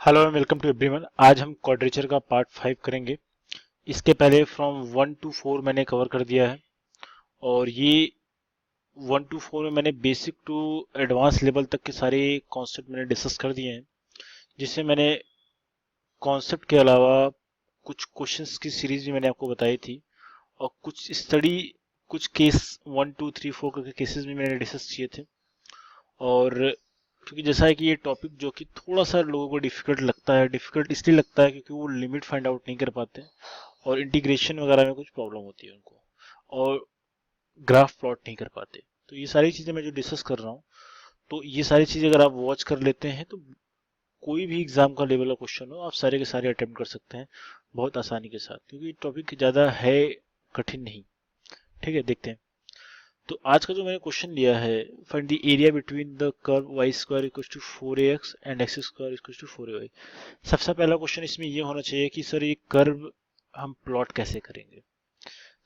Hello and welcome to everyone. आज हम quadrature का पार्ट 5 करेंगे। इसके पहले फ्रॉम 1 to 4 मैंने कवर कर दिया है और ये 1 to 4 में मैंने बेसिक टू एडवांस लेवल तक के सारे कॉन्सेप्ट मैंने डिस्कस कर दिए हैं, जिससे मैंने कॉन्सेप्ट के अलावा कुछ क्वेश्चंस की सीरीज भी मैंने आपको बताई थी और कुछ स्टडी, कुछ केस 1 2 3 4 करके केसेस भी मैंने डिस्कस किए थे। और क्योंकि जैसा है कि ये टॉपिक जो कि थोड़ा सा लोगों को डिफिकल्ट लगता है, डिफिकल्ट इसलिए लगता है क्योंकि वो लिमिट फाइंड आउट नहीं कर पाते और इंटीग्रेशन वगैरह में कुछ प्रॉब्लम होती है उनको, और ग्राफ प्लॉट नहीं कर पाते। तो ये सारी चीज़ें मैं जो डिस्कस कर रहा हूँ, तो ये सारी चीज़ें अगर आप वॉच कर लेते हैं तो कोई भी एग्जाम का लेवल का क्वेश्चन हो आप सारे के सारे अटेम्प्ट कर सकते हैं बहुत आसानी के साथ, क्योंकि टॉपिक ज़्यादा है कठिन नहीं। ठीक है, देखते हैं। तो आज का जो मैंने क्वेश्चन लिया है, find the area between the curve Y square equals to 4ax and X square equals to 4ay। सबसे पहला क्वेश्चन इसमें ये होना चाहिए कि सर ये कर्व हम प्लॉट कैसे करेंगे।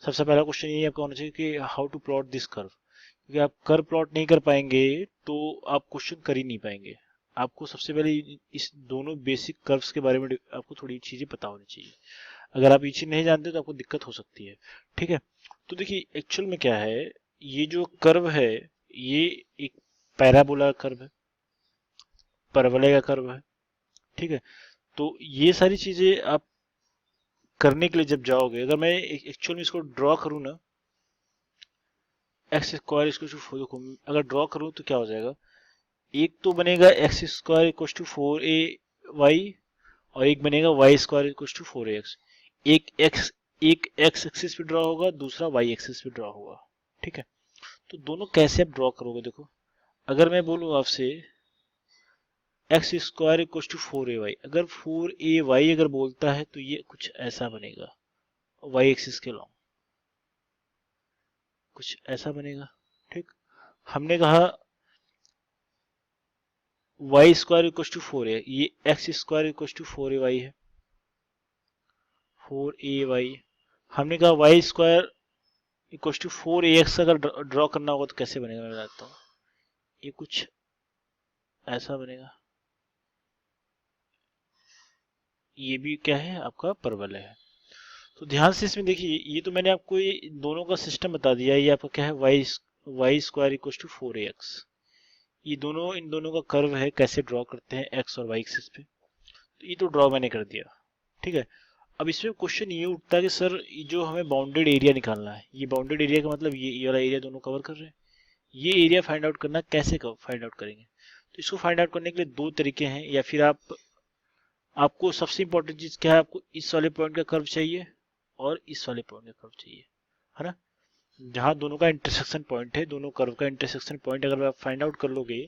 सबसे पहला क्वेश्चन ये आपका होना चाहिए कि how to plot this curve, क्योंकि आप कर्व प्लॉट नहीं कर पाएंगे तो आप क्वेश्चन कर ही नहीं पाएंगे। आपको सबसे पहले इस दोनों बेसिक कर्व्स के बारे में आपको थोड़ी चीजें पता होनी चाहिए। अगर आप ये चीज नहीं जानते तो आपको दिक्कत हो सकती है। ठीक है, तो देखिए एक्चुअल में क्या है, ये जो कर्व है ये एक पैराबोला कर्व है, परवलय का कर्व है। ठीक है, तो ये सारी चीजें आप करने के लिए जब जाओगे, अगर मैं एक्चुअल में इसको ड्रॉ करूँ ना, एक्स स्क्वायर इसको देखो, अगर ड्रॉ करूँ तो क्या हो जाएगा, एक तो बनेगा x square equal to 4ay और एक बनेगा वाई स्क्वायर इक्व टू 4ax। एक एक्स एक्सिस पे ड्रॉ होगा, दूसरा वाई एक्सिस पे ड्रॉ होगा। ठीक है, तो दोनों कैसे आप ड्रॉ करोगे, देखो अगर मैं बोलूँ आपसे x square equal to 4ay, अगर 4ay अगर बोलता है तो ये कुछ ऐसा बनेगा, वाई एक्सिस के लॉन्ग कुछ ऐसा बनेगा। ठीक, हमने कहा Y square equal to 4a, ये x square equal to 4ay है, 4ay। हमने कहा वाई स्क्वायर इक्व टू 4ax अगर ड्रॉ करना होगा तो कैसे बनेगा, मैं बताता हूँ। ये कुछ ऐसा बनेगा, ये भी क्या है आपका परवलय है। तो ध्यान से इसमें देखिए, ये तो मैंने आपको ये दोनों का सिस्टम बता दिया। ये आपका क्या है, वाई स्क्वायर इक्व टू 4ax। ये दोनों, इन दोनों का कर्व है, कैसे ड्रॉ करते हैं एक्स और वाई एक्सिस पे। तो ये तो ड्रॉ मैंने कर दिया। ठीक है, अब इसमें क्वेश्चन ये उठता है कि सर ये जो हमें बाउंडेड एरिया निकालना है, ये बाउंडेड एरिया का मतलब ये वाला एरिया दोनों कवर कर रहे हैं, ये एरिया फाइंड आउट करना, कैसे फाइंड आउट करेंगे। तो इसको फाइंड आउट करने के लिए दो तरीके हैं, या फिर आपको सबसे इंपॉर्टेंट चीज क्या है, आपको इस वाले पॉइंट का कर्व चाहिए और इस वाले पॉइंट का कर्व चाहिए, है ना। जहां दोनों का इंटरसेक्शन पॉइंट है, दोनों कर्व का इंटरसेक्शन पॉइंट अगर आप फाइंड आउट कर लोगे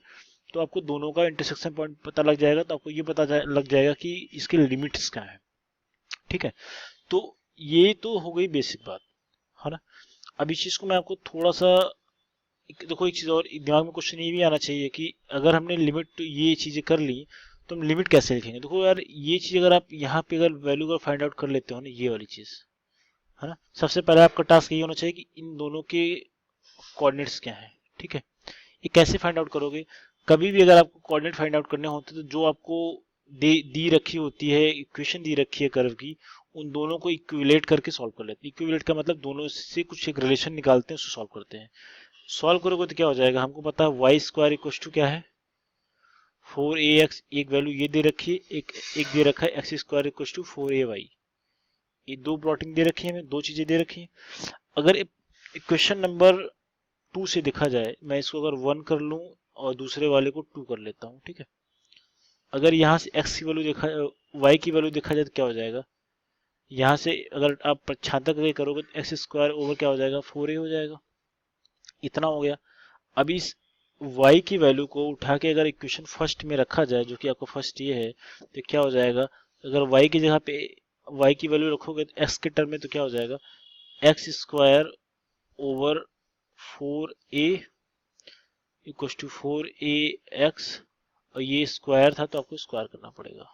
तो आपको दोनों का इंटरसेक्शन पॉइंट पता लग जाएगा, तो आपको ये लग जाएगा कि इसके लिमिट्स क्या है। ठीक है, तो ये तो हो गई बेसिक बात, है ना। अब इस चीज को मैं आपको थोड़ा सा देखो, एक चीज और दिमाग में क्वेश्चन ये भी आना चाहिए कि अगर हमने लिमिट ये चीजें कर ली तो हम लिमिट कैसे लिखेंगे। देखो यार, ये चीज अगर आप यहाँ पे अगर वैल्यू का फाइंड आउट कर लेते हो ना, ये वाली चीज, है ना, सबसे पहले आपका टास्क ये होना चाहिए कि इन दोनों के कोऑर्डिनेट्स क्या है। ठीक है, ये कैसे फाइंड आउट करोगे, कभी भी अगर आपको कोऑर्डिनेट फाइंड आउट करने होते तो जो आपको दी रखी होती है, इक्वेशन दी रखी है कर्व की, उन दोनों को इक्विलेट करके सॉल्व कर लेते हैं। इक्विलेट का मतलब दोनों से कुछ एक रिलेशन निकालते हैं, उसको सॉल्व करते हैं। सॉल्व करोगे तो क्या हो जाएगा, हमको पता है वाई स्क्वायर इक्व टू क्या है 4ax, एक वैल्यू ये दे रखी है, एक दे रखा है x square equal to 4ay। ये दो प्लॉटिंग दे रखी है, हमें दो चीजें दे रखी है। अगर इक्वेशन नंबर 2 से देखा जाए, मैं इसको अगर 1 कर लूं और दूसरे वाले को 2 कर लेता हूं। ठीक है, अगर यहाँ से x की वैल्यू देखा, y की वैल्यू देखा जाए तो क्या हो जाएगा, यहाँ से अगर आप प्रच्छांतक करोगे तो एक्स स्क्वायर ओवर क्या हो जाएगा 4a हो जाएगा। इतना हो गया। अब इस y की वैल्यू को उठा के अगर इक्वेशन फर्स्ट में रखा जाए, जो कि आपका फर्स्ट ये है, तो क्या हो जाएगा, अगर y की जगह पे y की वैल्यू रखोगे तो x के टर्म में, तो क्या हो जाएगा X square over 4a equal to 4ax, और ये स्क्वायर था तो आपको स्क्वायर करना पड़ेगा।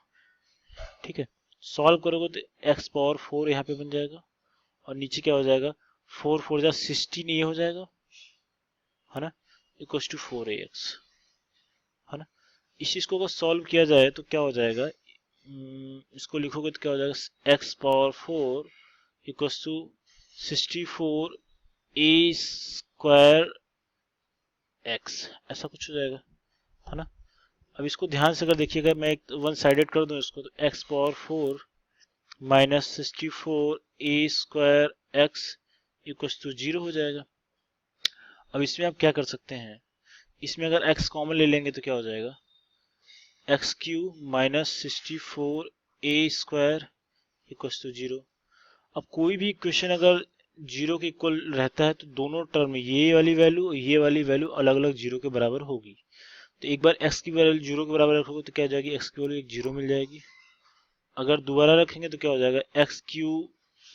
ठीक है, सॉल्व करोगे तो x पावर 4 यहाँ पे बन जाएगा और नीचे क्या हो जाएगा 4 4 जा 16 ये हो जाएगा, है ना, इक्व टू 4ax, है ना। इस चीज को अगर सॉल्व किया जाए तो क्या हो जाएगा, इसको लिखोगे तो क्या हो जाएगा, X power 4 equals to 64 A square X, ऐसा कुछ हो जाएगा, है ना। अब इसको ध्यान से अगर देखिएगा, मैं एक वन साइडेड कर दूं इसको, तो X power 4 minus 64 A square X equals to 0 हो जाएगा। अब इसमें आप क्या कर सकते हैं, इसमें अगर x कॉमन ले लेंगे तो क्या हो जाएगा, X Q minus 64 A square equals to 0। अब कोई भी इक्वेशन अगर 0 के इक्वल रहता है तो दोनों टर्म, ये वाली वैल्यू अलग अलग 0 के बराबर होगी। तो एक बार x की वैल्यू 0 के बराबर रखोगे तो क्या हो जाएगी, x की वैल्यू 0 मिल जाएगी। अगर दोबारा रखेंगे तो क्या हो जाएगा, X Q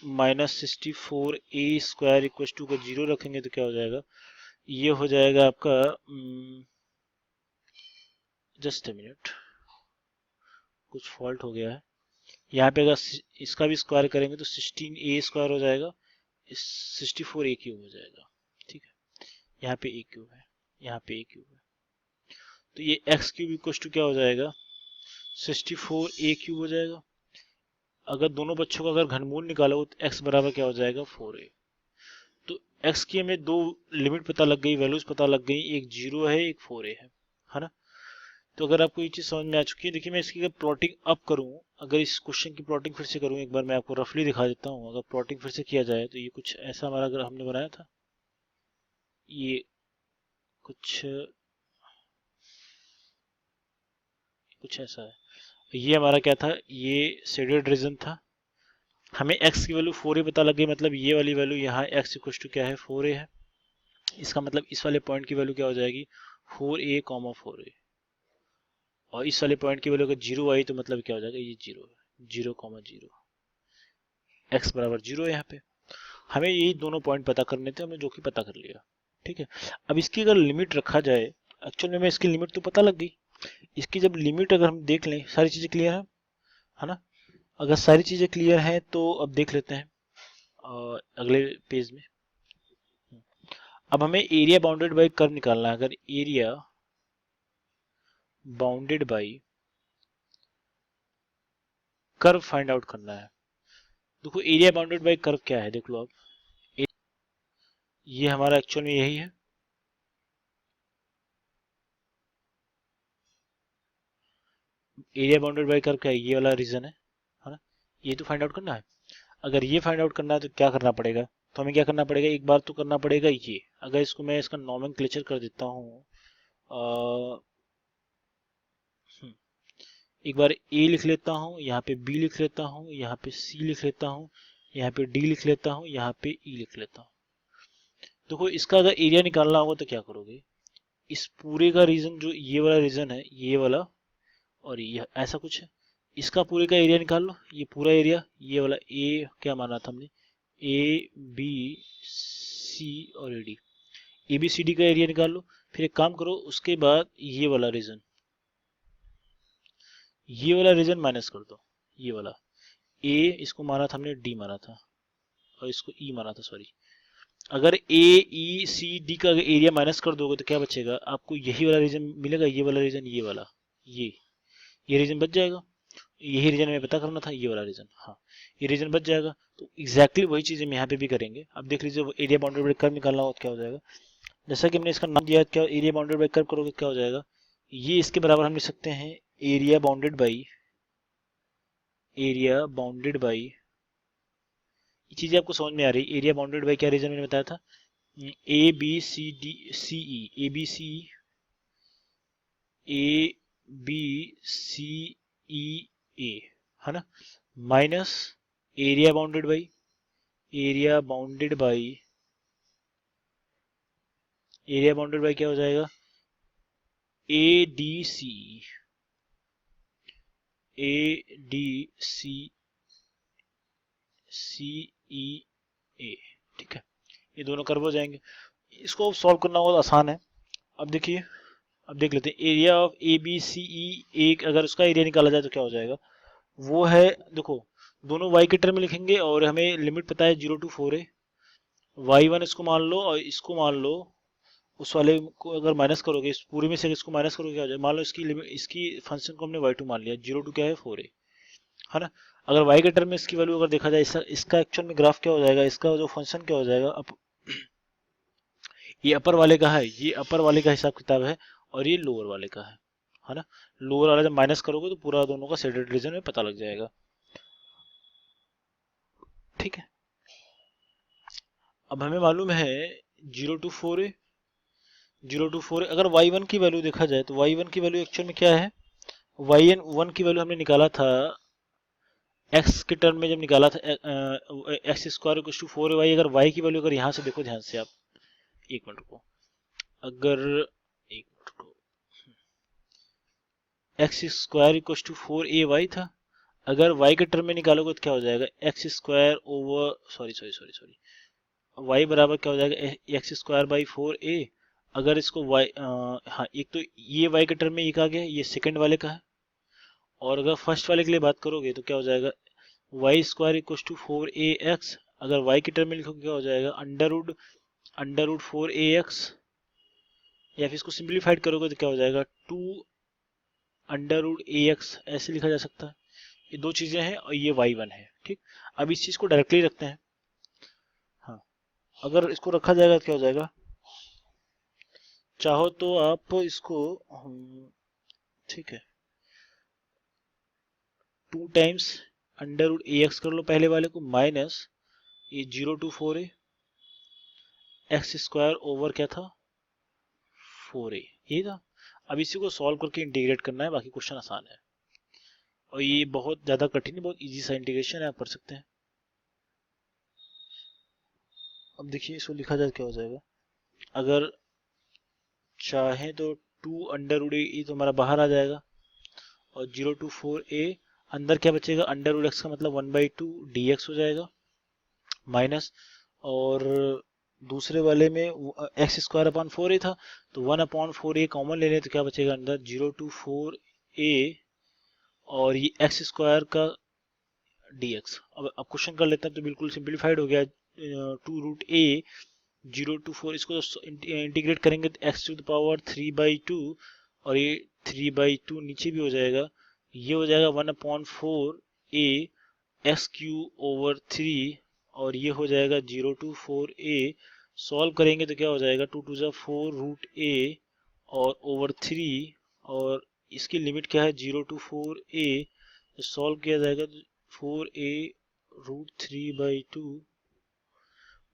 minus 64 A square equal to का 0 रखेंगे तो क्या हो जाएगा, ये हो जाएगा आपका, जस्ट ए मिनट, कुछ फॉल्ट हो गया है यहाँ पे। अगर इसका भी स्क्वायर करेंगे तो 16 ए स्क्वायर हो जाएगा, 64 ए क्यूब हो जाएगा, ठीक है। यहाँ पे ए क्यूब है, यहाँ पे ए क्यूब है, तो ये एक्स क्यूब इक्वल टू क्या हो जाएगा, 64 ए क्यूब हो जाएगा। अगर दोनों बच्चों का अगर घनमूल निकालो तो x बराबर क्या हो जाएगा, 4a। तो x की हमें दो लिमिट पता लग गई, वैल्यूज पता लग गई, एक 0 है, एक 4a है ना। तो अगर आपको ये चीज़ समझ में आ चुकी है, देखिए मैं इसकी अगर प्लॉटिंग अप करूँ, अगर इस क्वेश्चन की प्लॉटिंग फिर से करूँ, एक बार मैं आपको रफली दिखा देता हूँ। अगर प्लॉटिंग फिर से किया जाए तो ये कुछ ऐसा हमारा अगर हमने बनाया था, ये कुछ ऐसा है। ये हमारा क्या था, ये शेडेड रीजन था। हमें x की वैल्यू 4a पता लग गई, मतलब ये वाली वैल्यू यहाँ x इक्वल टू क्या है, 4a है। इसका मतलब इस वाले पॉइंट की वैल्यू क्या हो जाएगी, 4a, 4a। और इस वाले पॉइंट की वैल्यू अगर 0 आई तो मतलब क्या हो जाएगा, ये 0 है, 0, 0, x बराबर 0 है। यहाँ पे हमें यही दोनों पॉइंट पता करने थे, हमने जो कि पता कर लिया, ठीक है। अब इसकी अगर लिमिट रखा जाए, एक्चुअल में इसकी लिमिट तो पता लग गई, इसकी जब लिमिट अगर हम देख लें, सारी चीज़ें क्लियर है ना। अगर सारी चीज़ें क्लियर हैं तो अब देख लेते हैं अगले पेज में। अब हमें एरिया बाउंडेड बाय कर्व निकालना है। अगर area bounded by curve find out करना है, देखो एरिया बाउंडेड बाय कर्व क्या है, देख लो आप, ये हमारा एक्चुअल में यही है। एरिया बाउंडेड बाय कर्व क्या है, ये वाला रीजन है ना। ये तो फाइंड आउट करना है। अगर ये फाइंड आउट करना है तो क्या करना पड़ेगा, तो हमें क्या करना पड़ेगा, एक बार तो करना पड़ेगा ये। अगर इसको मैं इसका नॉमेनक्लेचर कर देता हूँ, एक बार ए लिख लेता हूँ, यहाँ पे बी लिख लेता हूँ, यहाँ पे सी लिख लेता हूँ, यहाँ पे डी लिख लेता हूँ, यहाँ पे ई लिख लेता हूँ। देखो इसका अगर एरिया निकालना होगा तो क्या करोगे, इस पूरे का रीजन, जो ये वाला रीजन है, ये वाला और ये ऐसा कुछ है, इसका पूरे का एरिया निकाल लो। ये पूरा एरिया, ये वाला ए क्या माना था हमने, ए बी सी और A D, A B C D का एरिया निकाल लो। फिर एक काम करो, उसके बाद ये वाला रीजन, ये वाला रीजन माइनस कर दो। ये वाला ए, इसको माना था हमने डी माना था, और इसको ई माना था, सॉरी। अगर ए ई सी डी का एरिया माइनस कर दोगे तो क्या बचेगा आपको, यही वाला रीजन मिलेगा, ये वाला रीजन, ये वाला, ये रीजन बच जाएगा। यही रीजन हमें पता करना था, ये वाला रीजन, हाँ ये रीजन बच जाएगा। तो एग्जैक्टली वही चीज हम यहाँ पे भी करेंगे। अब देख लीजिए, एरिया बाउंडेड बाय कर्व निकालना हो तो क्या हो जाएगा, जैसा कि हमने इसका नाम दिया, क्या एरिया बाउंडेड बाय कर्व करोगे क्या हो जाएगा, ये इसके बराबर हम लिख सकते हैं, area bounded by, area bounded by, ये चीजें आपको समझ में आ रही है। एरिया बाउंडेड बाई क्या रीजन मैंने बताया था, A B C D C E, A B C, A B C E A, है ना, minus area bounded by, area bounded by, area bounded by क्या हो जाएगा, A D C, A D C C E ए, ठीक है। ये दोनों curve हो जाएंगे। इसको सॉल्व करना बहुत आसान है। अब देखिए, अब देख लेते हैं, area of A B C E, एक अगर उसका एरिया निकाला जाए तो क्या हो जाएगा, वो है, देखो दोनों y के टर्म में लिखेंगे और हमें लिमिट पता है 0 to 4a, y1 इसको मान लो और इसको मान लो, उस वाले को अगर माइनस करोगे, इस पूरे में से इसको माइनस करोगे क्या हो जाएगा, मान लो इसकी लिमिट, इसकी फंक्शन को हमने y2 मान लिया, 0 to क्या है 4a, है ना। अगर वाई के टर्म में इसकी वैल्यू अगर देखा जाए, इसका एक्चुअल में ग्राफ क्या हो जाएगा, इसका जो फंक्शन क्या हो जाएगा, ये अपर वाले का है, ये अपर वाले का हिसाब किताब है, और ये लोअर वाले का है ना। लोअर वाला जब माइनस करोगे तो पूरा दोनों का शेडेड रीजन में पता लग जाएगा। ठीक है, अब हमें मालूम है 0 to 4a, 0 to 4a। अगर y1 की वैल्यू देखा जाए तो y1 की वैल्यू एक्चुअल में क्या है, y1 की वैल्यू हमने निकाला था x के टर्म में, जब निकाला था x² = 4ay। अगर y की वैल्यू अगर यहाँ से देखो ध्यान से आप, एक मिनट को, अगर एक मिनट को, x² = 4ay था। अगर y के टर्म में निकालोगे तो क्या हो जाएगा, x² over, sorry sorry sorry sorry, y बराबर क्या हो जाएगा, x² / 4a। अगर इसको y, हाँ, एक तो ये y के टर्म में एक आ गया, ये सेकंड वाले का है। और अगर फर्स्ट वाले के लिए बात करोगे तो क्या हो जाएगा, y² = 4ax। अगर y की टर्म में लिखोगे क्या हो जाएगा, अंडर रूट 4ax। या फिर इसको सिंप्लीफाइड करोगे तो क्या हो जाएगा, 2√ax, ऐसे लिखा जा सकता है। ये दो चीजें हैं और ये y1 है। ठीक, अब इस चीज को डायरेक्टली रखते हैं। हाँ, अगर इसको रखा जाएगा तो क्या हो जाएगा, चाहो तो आप इसको, ठीक है, 2 टाइम्स अंडर रूट ax कर लो पहले वाले को, माइनस ये 0 to 4a, x² ओवर क्या था, 4a, ये था। अब इसी को सॉल्व करके इंटीग्रेट करना है, बाकी क्वेश्चन आसान है। और ये बहुत ज़्यादा कठिन है, बहुत इजी सा इंटीग्रेशन है, आप कर सकते हैं। अब देखिए इसको लिखा जाए क्या हो जाएगा, अगर चाहे तो 2√a तो हमारा बाहर आ जाएगा, और 0 to 4a, अंदर क्या बचेगा, अंडर रूट x का मतलब 1/2 dx हो जाएगा, माइनस, और दूसरे वाले में x² / 4a था, तो 1/4a कॉमन ले लें तो क्या बचेगा अंदर, 0 to 4a, और ये x² का dx। अब क्वेश्चन कर लेते हैं तो बिल्कुल सिंप्लीफाइड हो गया, 2√a 0 to 4, इसको इंटीग्रेट करेंगे तो x⁴ और ये 3/2 नीचे भी हो जाएगा, ये हो जाएगा 1/4a x³ / 3, और ये हो जाएगा 0 to 4a। सॉल्व करेंगे तो क्या हो जाएगा, 2 × 4 √a और ओवर 3, और इसकी लिमिट क्या है, 0 to 4a। तो सॉल्व किया जाएगा तो 4a √3/2,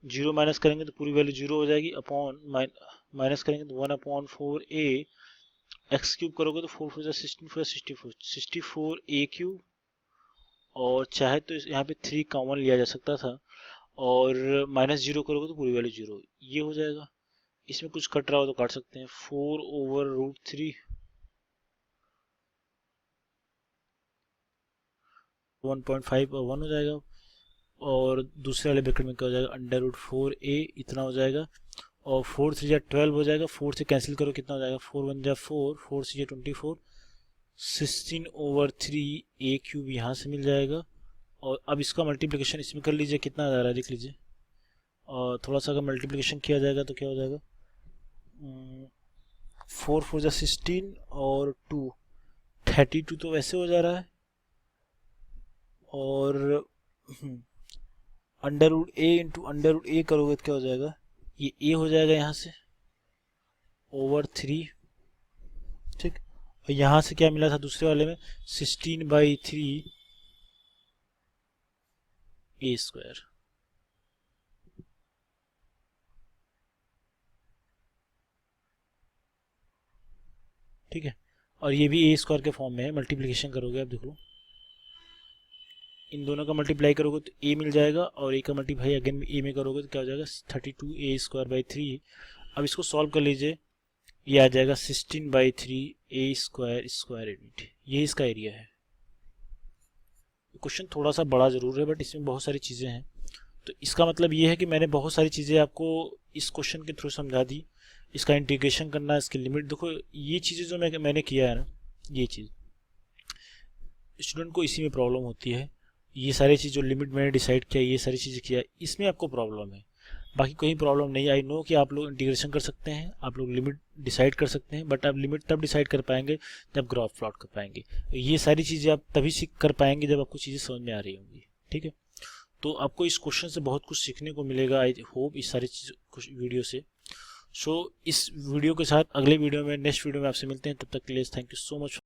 0 माइनस करेंगे तो पूरी वैल्यू 0 हो जाएगी, अपॉन माइनस करेंगे तो 1/4a, x³ करोगे तो 4 4 16 64a³, और चाहे तो यहाँ पे 3 कॉमन लिया जा सकता था, और -0 करोगे तो पूरी वैल्यू 0, ये हो जाएगा। इसमें कुछ कट रहा हो तो काट सकते हैं, 4/√3, 1.5 और 1 हो जाएगा, और दूसरे वाले ब्रैकेट में क्या हो जाएगा, अंडर रूट 4a इतना हो जाएगा, और 4 3 12 हो जाएगा, 4 से कैंसिल करो कितना हो जाएगा, 4 1 4, 4 6 24, 16/3a³ यहाँ से मिल जाएगा। और अब इसका मल्टीप्लिकेशन इसमें कर लीजिए, कितना आ जा रहा है देख लीजिए, और थोड़ा सा अगर मल्टीप्लिकेशन किया जाएगा तो क्या हो जाएगा, 4 4 16 और 2 32 तो वैसे हो जा रहा है, और under root a into under root a करोगे तो क्या हो जाएगा, ये a हो जाएगा यहाँ से ओवर 3। ठीक, और यहाँ से क्या मिला था दूसरे वाले में, 16/3a²। ठीक है, और ये भी a² के फॉर्म में है, मल्टीप्लिकेशन करोगे आप देखो, इन दोनों का मल्टीप्लाई करोगे तो a मिल जाएगा, और a का मल्टीप्लाई अगेन a में करोगे तो क्या हो जाएगा, 32a² / 3। अब इसको सॉल्व कर लीजिए, ये आ जाएगा 16/3a² यूनिट, ये इसका एरिया है। क्वेश्चन थोड़ा सा बड़ा जरूर है, बट इसमें बहुत सारी चीज़ें हैं। तो इसका मतलब ये है कि मैंने बहुत सारी चीज़ें आपको इस क्वेश्चन के थ्रू समझा दी। इसका इंटीग्रेशन करना, इसकी लिमिट देखो, ये चीज़ें जो मैंने किया है ना, ये चीज़ स्टूडेंट को इसी में प्रॉब्लम होती है। ये सारी चीज़ जो लिमिट मैंने डिसाइड किया, ये सारी चीज़ें किया, इसमें आपको प्रॉब्लम है। बाकी कोई प्रॉब्लम नहीं। आई नो कि आप लोग इंटीग्रेशन कर सकते हैं, आप लोग लिमिट डिसाइड कर सकते हैं, बट आप लिमिट तब डिसाइड कर पाएंगे जब ग्राफ प्लॉट कर पाएंगे। ये सारी चीज़ें आप तभी सीख कर पाएंगे जब आपको चीज़ें समझ में आ रही होंगी। ठीक है, तो आपको इस क्वेश्चन से बहुत कुछ सीखने को मिलेगा, आई होप, इस सारी चीज़ कुछ वीडियो से। सो इस वीडियो के साथ अगले वीडियो में, नेक्स्ट वीडियो में आपसे मिलते हैं। तब तक के लिए थैंक यू सो मच।